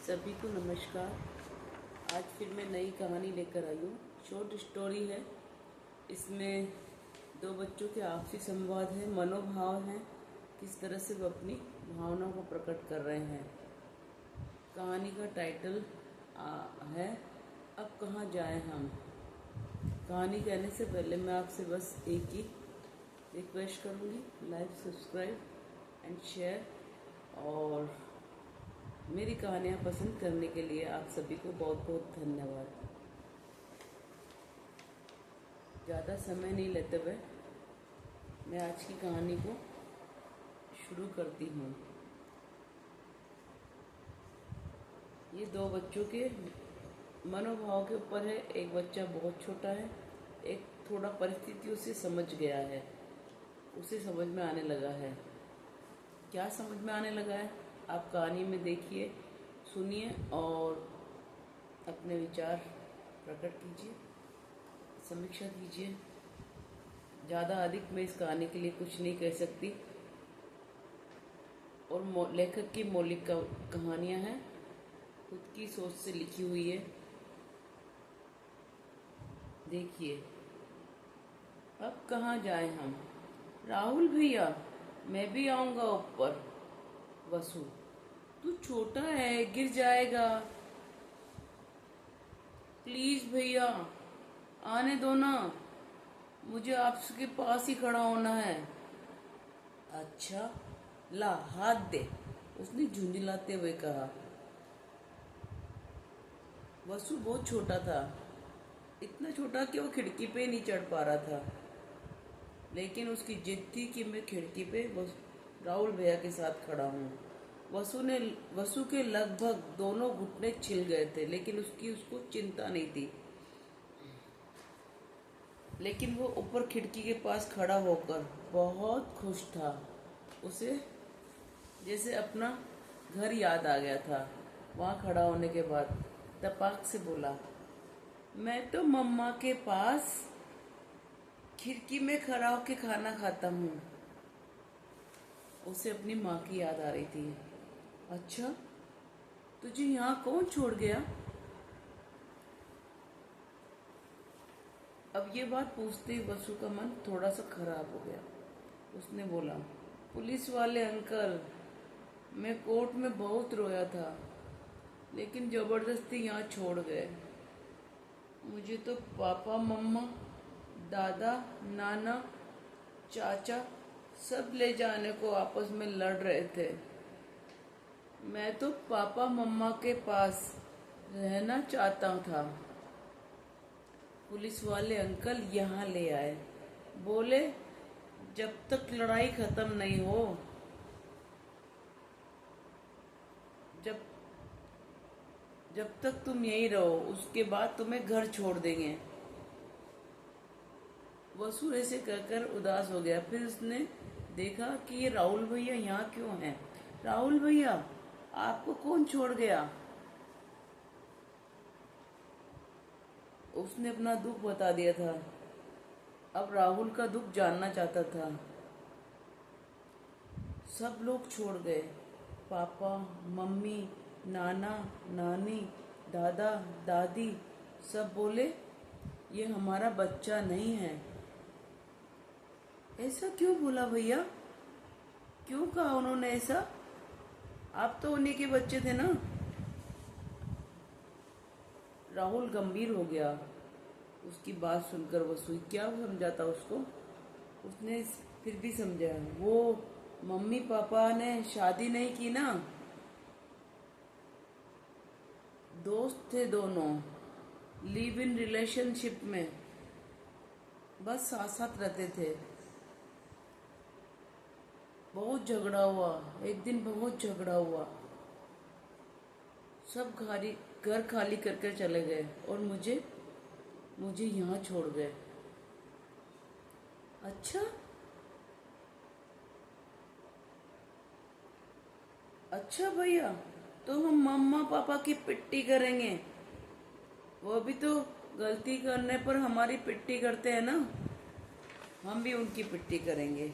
सभी को नमस्कार। आज फिर मैं नई कहानी लेकर आई हूँ। शॉर्ट स्टोरी है। इसमें दो बच्चों के आपसी संवाद है, मनोभाव हैं, किस तरह से वो अपनी भावनाओं को प्रकट कर रहे हैं। कहानी का टाइटल है अब कहाँ जाएं हम। कहानी कहने से पहले मैं आपसे बस एक ही रिक्वेस्ट करूँगी, लाइक, सब्सक्राइब एंड शेयर। और मेरी कहानियाँ पसंद करने के लिए आप सभी को बहुत बहुत धन्यवाद। ज़्यादा समय नहीं लेते हुए मैं आज की कहानी को शुरू करती हूँ। ये दो बच्चों के मनोभाव के ऊपर है। एक बच्चा बहुत छोटा है, एक थोड़ा परिस्थितियों से समझ गया है, उसे समझ में आने लगा है। क्या समझ में आने लगा है आप कहानी में देखिए, सुनिए और अपने विचार प्रकट कीजिए, समीक्षा कीजिए। ज़्यादा अधिक मैं इस कहानी के लिए कुछ नहीं कह सकती। और लेखक की मौलिक कहानियाँ हैं, खुद की सोच से लिखी हुई है। देखिए, अब कहाँ जाएं हम। राहुल भैया, मैं भी आऊँगा ऊपर। वसु, तू छोटा है, गिर जाएगा। प्लीज भैया, आने दो ना, मुझे आपके पास ही खड़ा होना है। अच्छा, ला हाथ दे, उसने झुंझलाते हुए कहा। वसु बहुत छोटा था, इतना छोटा कि वो खिड़की पे नहीं चढ़ पा रहा था। लेकिन उसकी जिद थी कि मैं खिड़की पे राहुल भैया के साथ खड़ा हूँ। वसु के लगभग दोनों घुटने छिल गए थे, लेकिन उसको चिंता नहीं थी। लेकिन वो ऊपर खिड़की के पास खड़ा होकर बहुत खुश था। उसे जैसे अपना घर याद आ गया था। वहाँ खड़ा होने के बाद तपाक से बोला, मैं तो मम्मा के पास खिड़की में खड़ा होकर खाना खाता हूँ। उसे अपनी माँ की याद आ रही थी। अच्छा, तुझे यहाँ कौन छोड़ गया? अब ये बात पूछते ही वसु का मन थोड़ा सा खराब हो गया। उसने बोला, पुलिस वाले अंकल, मैं कोर्ट में बहुत रोया था, लेकिन जबरदस्ती यहाँ छोड़ गए। मुझे तो पापा, मम्मा, दादा, नाना, चाचा सब ले जाने को आपस में लड़ रहे थे। मैं तो पापा मम्मा के पास रहना चाहता था। पुलिस वाले अंकल यहाँ ले आए, बोले जब तक लड़ाई खत्म नहीं हो, जब तक तुम यहीं रहो, उसके बाद तुम्हें घर छोड़ देंगे। वसु ऐसे कहकर उदास हो गया। फिर उसने देखा कि ये राहुल भैया यहाँ क्यों हैं। राहुल भैया, आपको कौन छोड़ गया? उसने अपना दुख बता दिया था। अब राहुल का दुख जानना चाहता था। सब लोग छोड़ गए, पापा, मम्मी, नाना, नानी, दादा, दादी सब बोले ये हमारा बच्चा नहीं है। ऐसा क्यों बोला भैया? क्यों कहा उन्होंने ऐसा? आप तो उन्हीं के बच्चे थे ना। राहुल गंभीर हो गया। उसकी बात सुनकर वसु क्या समझाता उसको। उसने फिर भी समझा, वो मम्मी पापा ने शादी नहीं की ना, दोस्त थे दोनों, लिव इन रिलेशनशिप में, बस साथ साथ रहते थे। बहुत झगड़ा हुआ, एक दिन बहुत झगड़ा हुआ, सब घर खाली करके चले गए और मुझे यहाँ छोड़ गए। अच्छा, अच्छा भैया, तो हम मम्मा पापा की पिट्टी करेंगे। वो भी तो गलती करने पर हमारी पिट्टी करते हैं ना, हम भी उनकी पिट्टी करेंगे।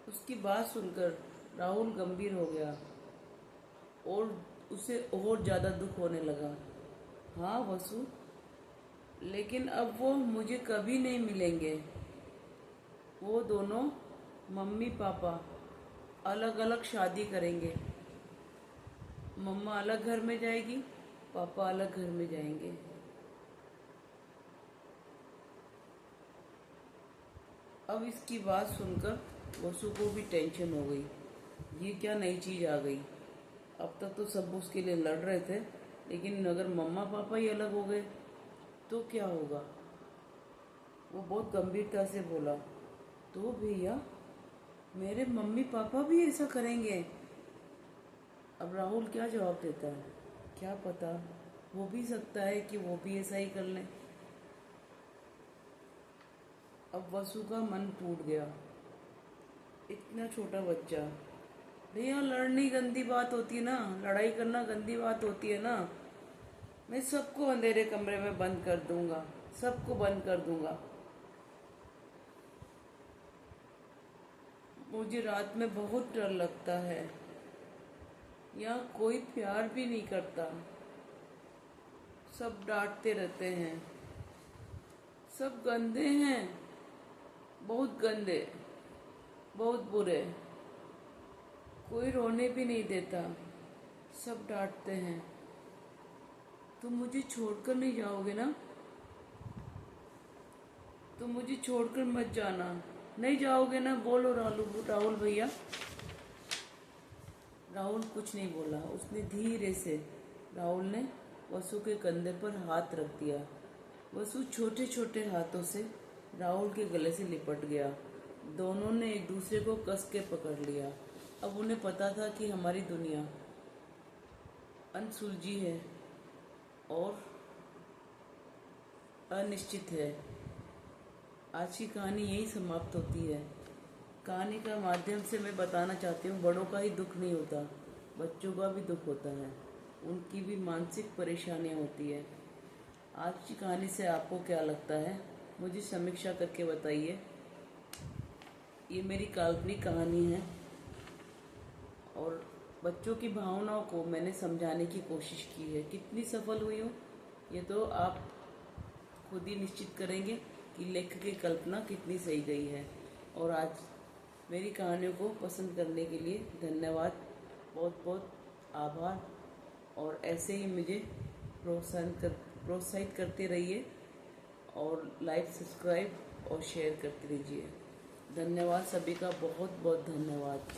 उसकी बात सुनकर राहुल गंभीर हो गया। और उसे और ज़्यादा दुख होने लगा। हाँ वसु, लेकिन अब वो मुझे कभी नहीं मिलेंगे। वो दोनों मम्मी पापा अलग अलग शादी करेंगे। मम्मा अलग घर में जाएगी, पापा अलग घर में जाएंगे। अब इसकी बात सुनकर वसु को भी टेंशन हो गई। ये क्या नई चीज आ गई। अब तक तो सब उसके लिए लड़ रहे थे, लेकिन अगर मम्मा पापा ही अलग हो गए तो क्या होगा। वो बहुत गंभीरता से बोला, तो भैया मेरे मम्मी पापा भी ऐसा करेंगे। अब राहुल क्या जवाब देता है, क्या पता, हो भी सकता है कि वो भी ऐसा ही कर लें। अब वसु का मन टूट गया। इतना छोटा बच्चा, भैया लड़नी गंदी बात होती है ना, लड़ाई करना गंदी बात होती है ना। मैं सबको अंधेरे कमरे में बंद कर दूंगा, सबको बंद कर दूंगा। मुझे रात में बहुत डर लगता है। यहाँ कोई प्यार भी नहीं करता, सब डांटते रहते हैं, सब गंदे हैं, बहुत गंदे, बहुत बुरे। कोई रोने भी नहीं देता, सब डांटते हैं। तुम मुझे छोड़कर नहीं जाओगे ना? तुम मुझे छोड़कर मत जाना, नहीं जाओगे ना? बोलो राहुल भैया। राहुल कुछ नहीं बोला। उसने धीरे से, राहुल ने वसु के कंधे पर हाथ रख दिया। वसु छोटे छोटे हाथों से राहुल के गले से लिपट गया। दोनों ने एक दूसरे को कस के पकड़ लिया। अब उन्हें पता था कि हमारी दुनिया अनसुलझी है और अनिश्चित है। आज की कहानी यही समाप्त होती है। कहानी का माध्यम से मैं बताना चाहती हूँ, बड़ों का ही दुख नहीं होता, बच्चों का भी दुख होता है, उनकी भी मानसिक परेशानियाँ होती है। आज की कहानी से आपको क्या लगता है, मुझे समीक्षा करके बताइए। ये मेरी काल्पनिक कहानी है और बच्चों की भावनाओं को मैंने समझाने की कोशिश की है। कितनी सफल हुई हूँ ये तो आप खुद ही निश्चित करेंगे कि लेखक की कल्पना कितनी सही गई है। और आज मेरी कहानियों को पसंद करने के लिए धन्यवाद, बहुत बहुत आभार। और ऐसे ही मुझे प्रोत्साहित करते रहिए और लाइक, सब्सक्राइब और शेयर करते रहिए। धन्यवाद सभी का, बहुत बहुत धन्यवाद।